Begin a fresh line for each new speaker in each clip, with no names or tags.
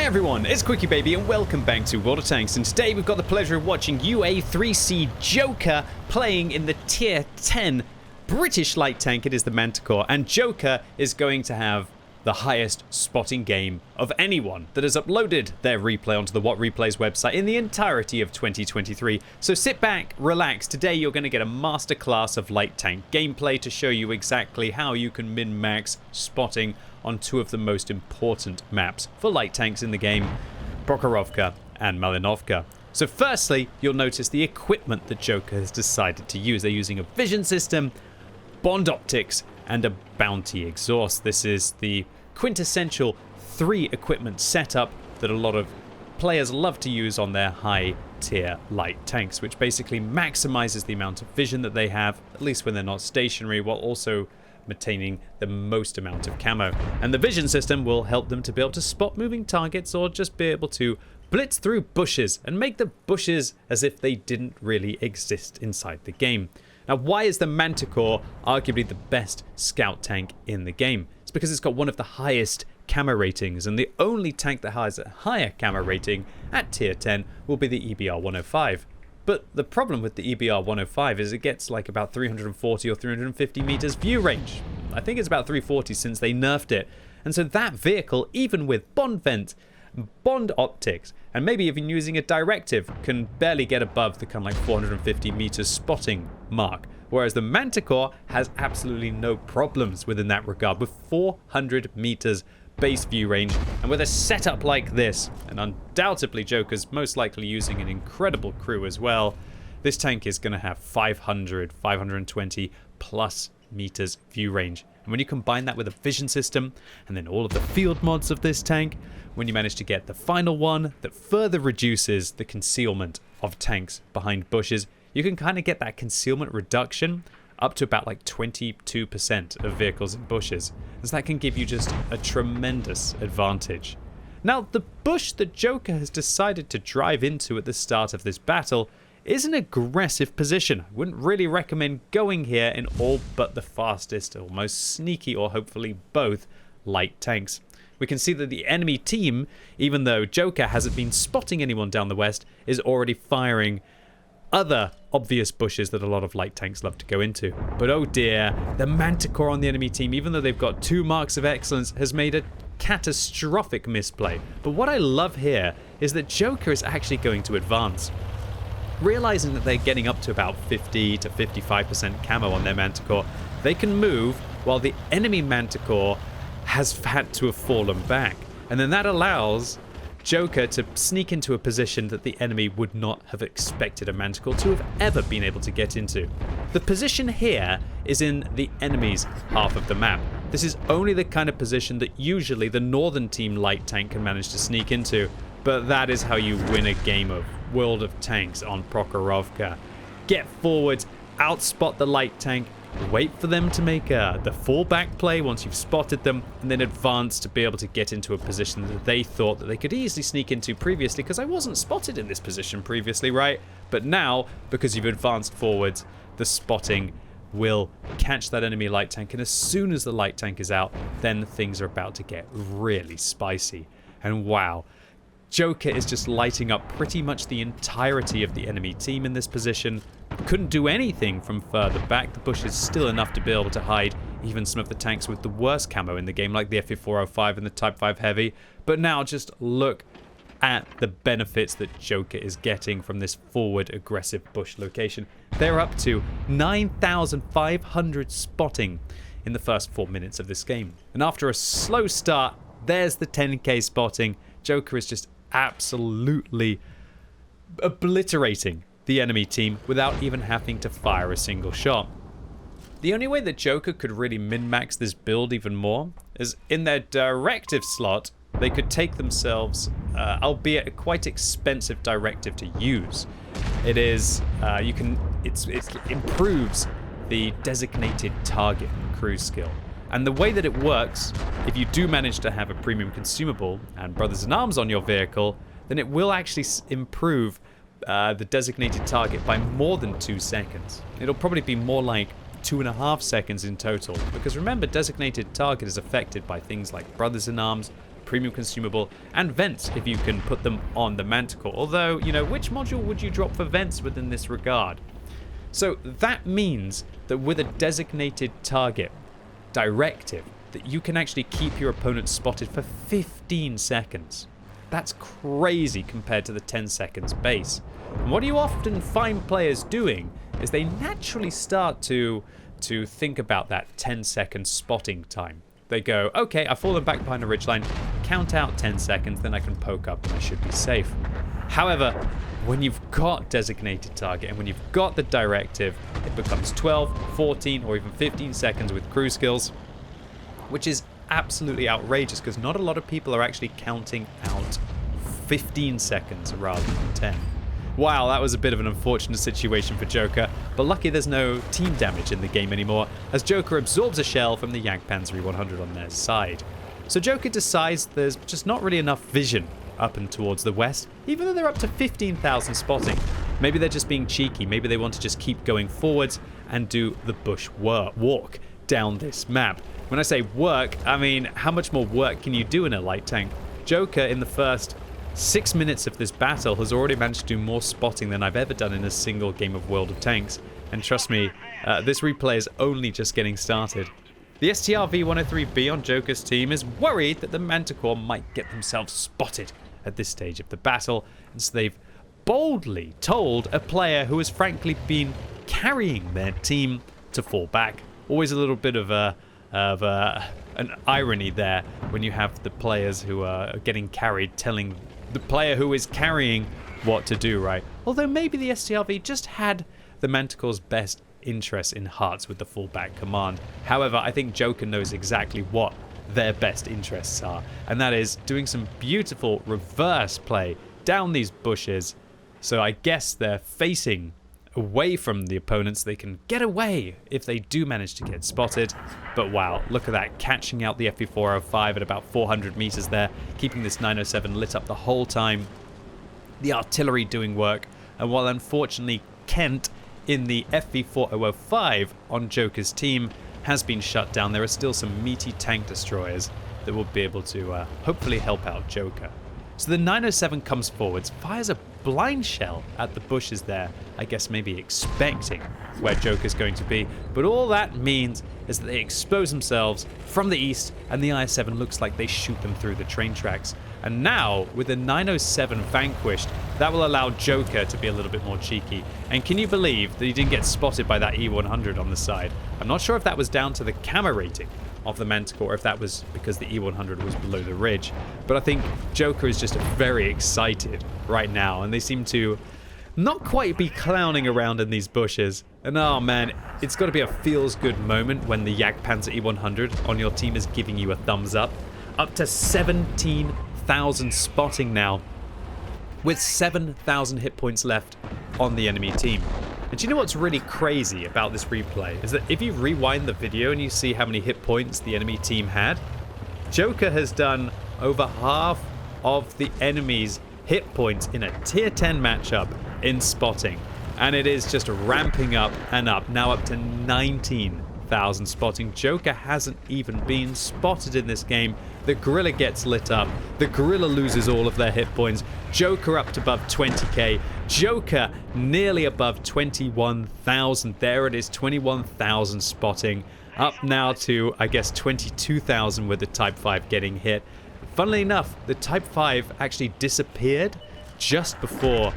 everyone, it's QuickyBaby and welcome back to World of Tanks, and today we've got the pleasure of watching UA3C Joker playing in the tier 10 British light tank. It is the Manticore, and Joker is going to have the highest spotting game of anyone that has uploaded their replay onto the What Replays website in the entirety of 2023. So sit back, relax. Today you're going to get a masterclass of light tank gameplay to show you exactly how you can min-max spotting on two of the most important maps for light tanks in the game, Prokhorovka and Malinovka. So firstly, you'll notice the equipment that Joker has decided to use. They're using a vision system, bond optics, and a bounty exhaust. This is the quintessential 3 equipment setup that a lot of players love to use on their high tier light tanks, which basically maximizes the amount of vision that they have, at least when they're not stationary, while also maintaining the most amount of camo. And the vision system will help them to be able to spot moving targets or just be able to blitz through bushes and make the bushes as if they didn't really exist inside the game. Now, why is the Manticore arguably the best scout tank in the game? It's because it's got one of the highest camo ratings, and the only tank that has a higher camo rating at tier 10 will be the EBR 105. But the problem with the EBR 105 is it gets like about 340 or 350 meters view range. I think it's about 340 since they nerfed it. And so that vehicle, even with bond vent, bond optics, and maybe even using a directive, can barely get above the kind of like 450 meters spotting mark. Whereas the Manticore has absolutely no problems within that regard, with 400 meters base view range, and with a setup like this, and undoubtedly Joker's most likely using an incredible crew as well, this tank is going to have 500, 520 plus meters view range. And when you combine that with a vision system, and then all of the field mods of this tank, when you manage to get the final one that further reduces the concealment of tanks behind bushes, you can kind of get that concealment reduction up to about like 22% of vehicles in bushes. So that can give you just a tremendous advantage. Now, the bush that Joker has decided to drive into at the start of this battle is an aggressive position. I wouldn't really recommend going here in all but the fastest or most sneaky, or hopefully both, light tanks. We can see that the enemy team, even though Joker hasn't been spotting anyone down the west, is already firing other obvious bushes that a lot of light tanks love to go into. But oh dear, the Manticore on the enemy team, even though they've got 2 marks of excellence, has made a catastrophic misplay. But what I love here is that Joker is actually going to advance. Realizing that they're getting up to about 50 to 55% camo on their Manticore, they can move while the enemy Manticore has had to have fallen back. And then that allows Joker to sneak into a position that the enemy would not have expected a Manticore to have ever been able to get into. The position here is in the enemy's half of the map. This is only the kind of position that usually the northern team light tank can manage to sneak into, but that is how you win a game of World of Tanks on Prokhorovka. Get forward, outspot the light tank, wait for them to make the fallback play once you've spotted them, and then advance to be able to get into a position that they thought that they could easily sneak into previously, because I wasn't spotted in this position previously, right? But now, because you've advanced forwards, the spotting will catch that enemy light tank, and as soon as the light tank is out, then things are about to get really spicy. And wow, Joker is just lighting up pretty much the entirety of the enemy team in this position. Couldn't do anything from further back. The bush is still enough to be able to hide even some of the tanks with the worst camo in the game, like the FE405 and the Type 5 Heavy. But now just look at the benefits that Joker is getting from this forward aggressive bush location. They're up to 9,500 spotting in the first 4 minutes of this game. And after a slow start, there's the 10k spotting. Joker is just absolutely obliterating the enemy team without even having to fire a single shot. The only way that Joker could really min-max this build even more is in their directive slot. They could take themselves, albeit a quite expensive directive to use. It is, it improves the designated target crew skill. And the way that it works, if you do manage to have a premium consumable and Brothers in Arms on your vehicle, then it will actually improve the designated target by more than 2 seconds. It'll probably be more like 2.5 seconds in total, because remember, designated target is affected by things like Brothers in Arms, premium consumable, and vents if you can put them on the Manticore. Although, you know, which module would you drop for vents within this regard? So that means that with a designated target directive, that you can actually keep your opponent spotted for 15 seconds. That's crazy compared to the 10 seconds base. And what you often find players doing is they naturally start to think about that 10-second spotting time. They go, okay, I've fallen back behind a ridgeline, count out 10 seconds, then I can poke up and I should be safe. However, when you've got designated target and when you've got the directive, it becomes 12, 14, or even 15 seconds with crew skills, which is absolutely outrageous because not a lot of people are actually counting out 15 seconds rather than 10. Wow, that was a bit of an unfortunate situation for Joker, but lucky there's no team damage in the game anymore, as Joker absorbs a shell from the Jagdpanzer E100 on their side. So Joker decides there's just not really enough vision up and towards the west, even though they're up to 15,000 spotting. Maybe they're just being cheeky, maybe they want to just keep going forwards and do the bush walk down this map. When I say work, I mean how much more work can you do in a light tank? Joker in the first 6 minutes of this battle has already managed to do more spotting than I've ever done in a single game of World of Tanks. And trust me, this replay is only just getting started. The STR-V103B on Joker's team is worried that the Manticore might get themselves spotted at this stage of the battle. And so they've boldly told a player who has frankly been carrying their team to fall back. Always a little bit of an irony there when you have the players who are getting carried telling the player who is carrying what to do, right? Although maybe the STRV just had the Manticore's best interests in hearts with the fallback command. However, I think Joker knows exactly what their best interests are, and that is doing some beautiful reverse play down these bushes. So I guess they're facing away from the opponents. They can get away if they do manage to get spotted. But wow, look at that, catching out the FV405 at about 400 meters there, keeping this 907 lit up the whole time. The artillery doing work, and while unfortunately Kent in the FV4005 on Joker's team has been shut down, there are still some meaty tank destroyers that will be able to hopefully help out Joker. So the 907 comes forwards, fires a blind shell at the bushes there, I guess maybe expecting where Joker's going to be. But all that means is that they expose themselves from the east, and the IS-7 looks like they shoot them through the train tracks. And now, with the 907 vanquished, that will allow Joker to be a little bit more cheeky. And can you believe that he didn't get spotted by that E100 on the side? I'm not sure if that was down to the camera rating of the Manticore, if that was because the E100 was below the ridge. But I think Joker is just very excited right now, and they seem to not quite be clowning around in these bushes. And oh man, it's got to be a feels-good moment when the Jagdpanzer E100 on your team is giving you a thumbs up. Up to 17,000 spotting now, with 7,000 hit points left on the enemy team. And do you know what's really crazy about this replay is that if you rewind the video and you see how many hit points the enemy team had, Joker has done over half of the enemy's hit points in a tier 10 matchup in spotting. And it is just ramping up and up, now up to 19,000 spotting. Joker hasn't even been spotted in this game. The gorilla gets lit up. The gorilla loses all of their hit points. Joker up to above 20k. Joker nearly above 21,000. There it is, 21,000 spotting. Up now to, I guess, 22,000 with the Type 5 getting hit. Funnily enough, the Type 5 actually disappeared just before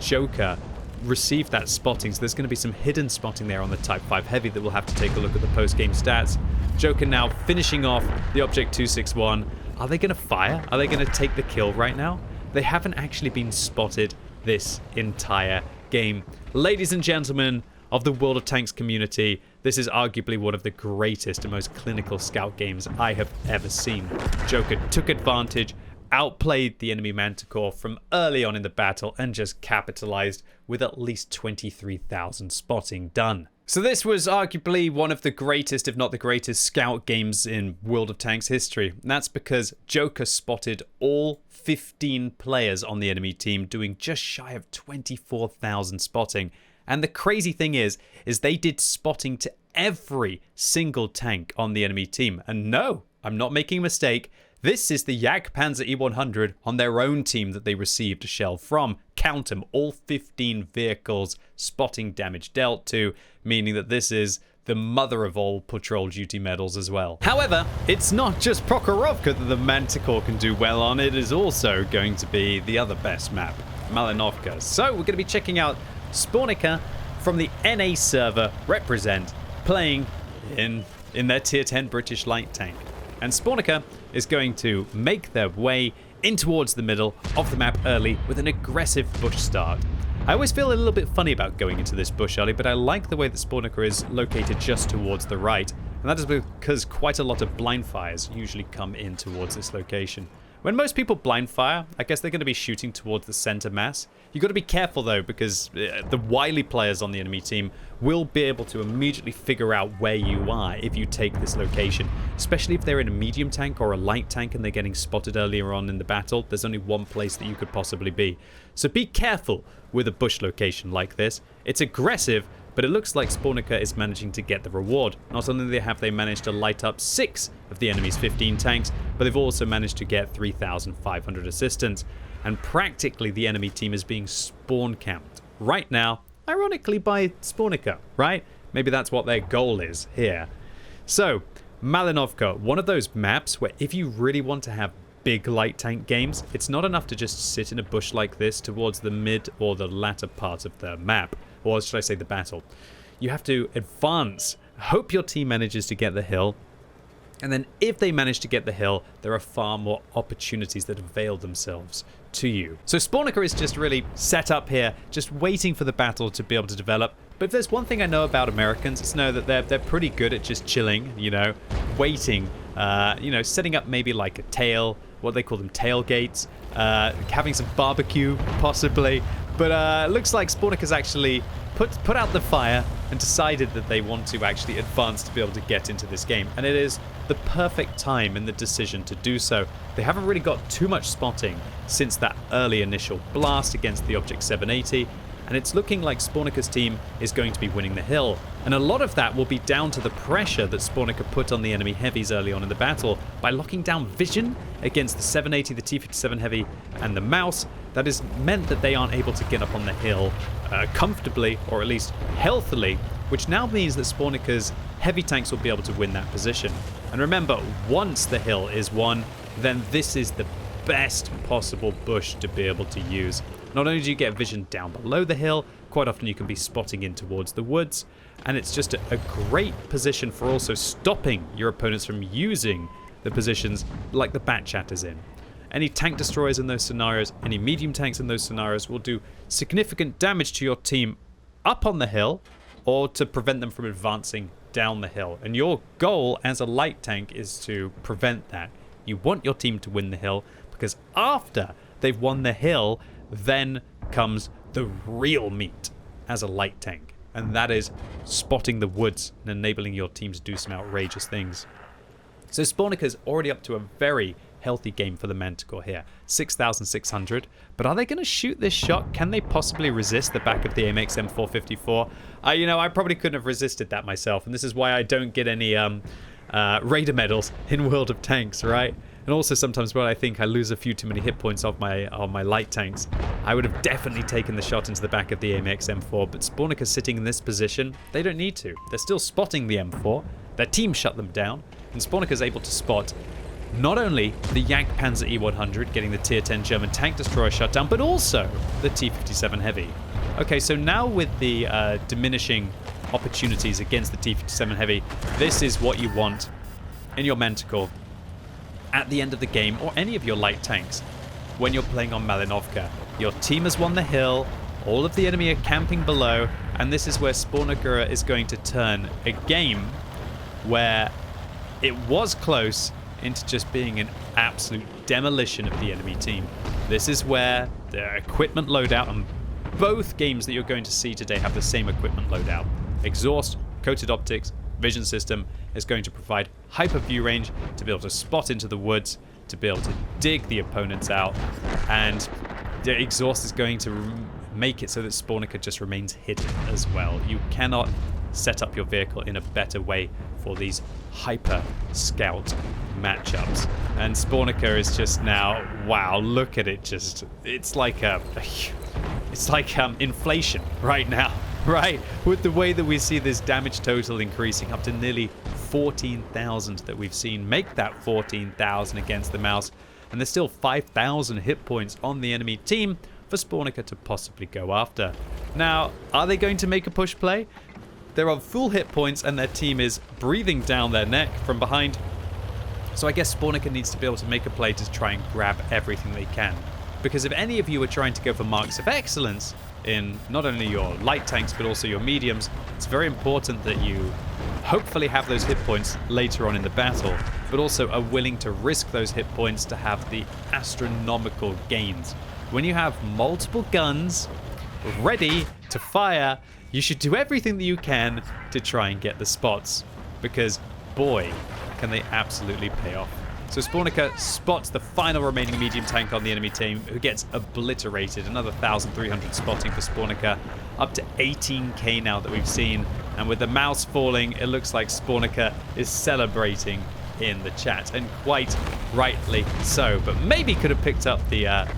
Joker received that spotting. So there's going to be some hidden spotting there on the Type 5 Heavy that we'll have to take a look at the post-game stats. Joker now finishing off the Object 261. Are they going to fire? Are they going to take the kill right now? They haven't actually been spotted this entire game. Ladies and gentlemen of the World of Tanks community, this is arguably one of the greatest and most clinical scout games I have ever seen. Joker took advantage, outplayed the enemy Manticore from early on in the battle, and just capitalized with at least 23,000 spotting done. So this was arguably one of the greatest, if not the greatest, scout games in World of Tanks history. And that's because Joker spotted all 15 players on the enemy team, doing just shy of 24,000 spotting. And the crazy thing is they did spotting to every single tank on the enemy team. And no, I'm not making a mistake. This is the Jagdpanzer E100 on their own team that they received a shell from. Count them, all 15 vehicles, spotting damage dealt to, meaning that this is the mother of all patrol duty medals as well. However, it's not just Prokhorovka that the Manticore can do well on, it is also going to be the other best map, Malinovka. So we're going to be checking out Spawnica from the NA server represent, playing in their tier 10 British light tank. And Spawnica is going to make their way in towards the middle of the map early with an aggressive bush start. I always feel a little bit funny about going into this bush early, but I like the way that Spawnica is located just towards the right. And that is because quite a lot of blind fires usually come in towards this location. When most people blind fire, I guess they're going to be shooting towards the center mass. You've got to be careful though, because the wily players on the enemy team will be able to immediately figure out where you are if you take this location. Especially if they're in a medium tank or a light tank and they're getting spotted earlier on in the battle, there's only one place that you could possibly be. So be careful with a bush location like this. It's aggressive, but it looks like Spawnica is managing to get the reward. Not only have they managed to light up 6 of the enemy's 15 tanks, but they've also managed to get 3,500 assistance. And practically the enemy team is being spawn camped right now, ironically by Spawnica, right? Maybe that's what their goal is here. So, Malinovka, one of those maps where if you really want to have big light tank games, it's not enough to just sit in a bush like this towards the mid or the latter part of the map. Or should I say the battle. You have to advance, hope your team manages to get the hill, and then if they manage to get the hill, there are far more opportunities that avail themselves to you. So Spawnica is just really set up here, just waiting for the battle to be able to develop. But if there's one thing I know about Americans, it's know that they're pretty good at just chilling, you know, waiting, you know, setting up maybe like a tail, what they call them, tailgates, having some barbecue possibly. But looks like Spawnica's actually put out the fire and decided that they want to actually advance to be able to get into this game. And it is the perfect time and the decision to do so. They haven't really got too much spotting since that early initial blast against the Object 780. And it's looking like Spawnica's team is going to be winning the hill. And a lot of that will be down to the pressure that Spawnica put on the enemy heavies early on in the battle by locking down vision against the 780, the T-57 heavy, and the Mouse. That has meant that they aren't able to get up on the hill comfortably, or at least healthily, which now means that Spawnica's heavy tanks will be able to win that position. And remember, once the hill is won, then this is the best possible bush to be able to use. Not only do you get vision down below the hill, quite often you can be spotting in towards the woods, and it's just a great position for also stopping your opponents from using the positions like the Bat Chat is in. Any tank destroyers in those scenarios, any medium tanks in those scenarios will do significant damage to your team up on the hill, or to prevent them from advancing down the hill. And your goal as a light tank is to prevent that. You want your team to win the hill, because after they've won the hill, then comes the real meat as a light tank, and that is spotting the woods and enabling your team to do some outrageous things. So Spawnica's already up to a very healthy game for the Manticore here, 6,600. But are they going to shoot this shot? Can they possibly resist the back of the AMX M454? You know, I probably couldn't have resisted that myself, and this is why I don't get any Raider medals in World of Tanks, right? And also sometimes when I think I lose a few too many hit points on my light tanks, I would have definitely taken the shot into the back of the AMX M4, but Spawnica's sitting in this position, they don't need to. They're still spotting the M4, their team shut them down, and Spawnica's able to spot not only the Jagdpanzer E100 getting the tier 10 German tank destroyer shut down, but also the T-57 Heavy. Okay, so now with the diminishing opportunities against the T-57 Heavy, this is what you want in your Manticore at the end of the game, or any of your light tanks when you're playing on Malinovka. Your team has won the hill, all of the enemy are camping below, and this is where Spawnica is going to turn a game where it was close into just being an absolute demolition of the enemy team. This is where the equipment loadout, and both games that you're going to see today have the same equipment loadout. Exhaust, coated optics, vision system is going to provide hyper view range to be able to spot into the woods, to be able to dig the opponents out, and the exhaust is going to make it so that Spawnica just remains hidden as well. You cannot set up your vehicle in a better way for these hyper scout matchups. And Spawnica is just now, wow, look at it, just, it's like inflation right now, right? With the way that we see this damage total increasing up to nearly 14,000 that we've seen make that 14,000 against the mouse. And there's still 5,000 hit points on the enemy team for Spawnica to possibly go after. Now, are they going to make a push play? They're on full hit points and their team is breathing down their neck from behind. So I guess Spawnica needs to be able to make a play to try and grab everything they can. Because if any of you are trying to go for marks of excellence in not only your light tanks but also your mediums, it's very important that you hopefully have those hit points later on in the battle, but also are willing to risk those hit points to have the astronomical gains. When you have multiple guns ready to fire, you should do everything that you can to try and get the spots, because boy, can they absolutely pay off. So Spawnica spots the final remaining medium tank on the enemy team, who gets obliterated. Another 1,300 spotting for Spawnica, up to 18k now that we've seen. And with the mouse falling, it looks like Spawnica is celebrating in the chat, and quite rightly so. But maybe could have picked up the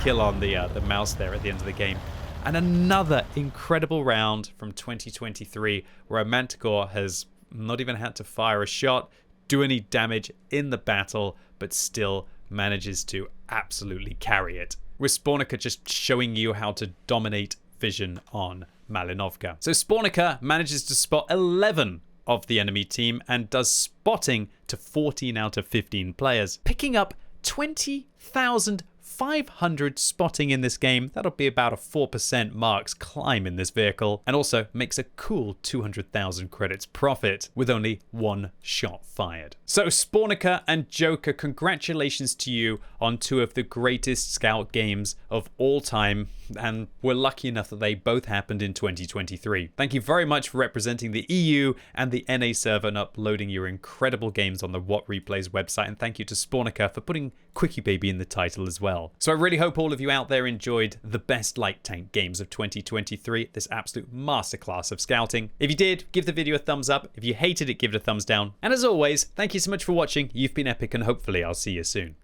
kill on the mouse there at the end of the game. And another incredible round from 2023, where a Manticore has not even had to fire a shot, do any damage in the battle, but still manages to absolutely carry it. With Spawnica just showing you how to dominate vision on Malinovka. So Spawnica manages to spot 11 of the enemy team and does spotting to 14 out of 15 players, picking up 20,500 spotting in this game. That'll be about a 4% marks climb in this vehicle, and also makes a cool 200,000 credits profit with only one shot fired. So Spawnica and Joker, congratulations to you on two of the greatest scout games of all time, and we're lucky enough that they both happened in 2023. Thank you very much for representing the EU and the NA server and uploading your incredible games on the What Replays website, and thank you to Spawnica for putting QuickyBaby in the title as well. So I really hope all of you out there enjoyed the best light tank games of 2023, this absolute masterclass of scouting. If you did, give the video a thumbs up. If you hated it, give it a thumbs down. And as always, thank you so much for watching. You've been epic, and hopefully I'll see you soon.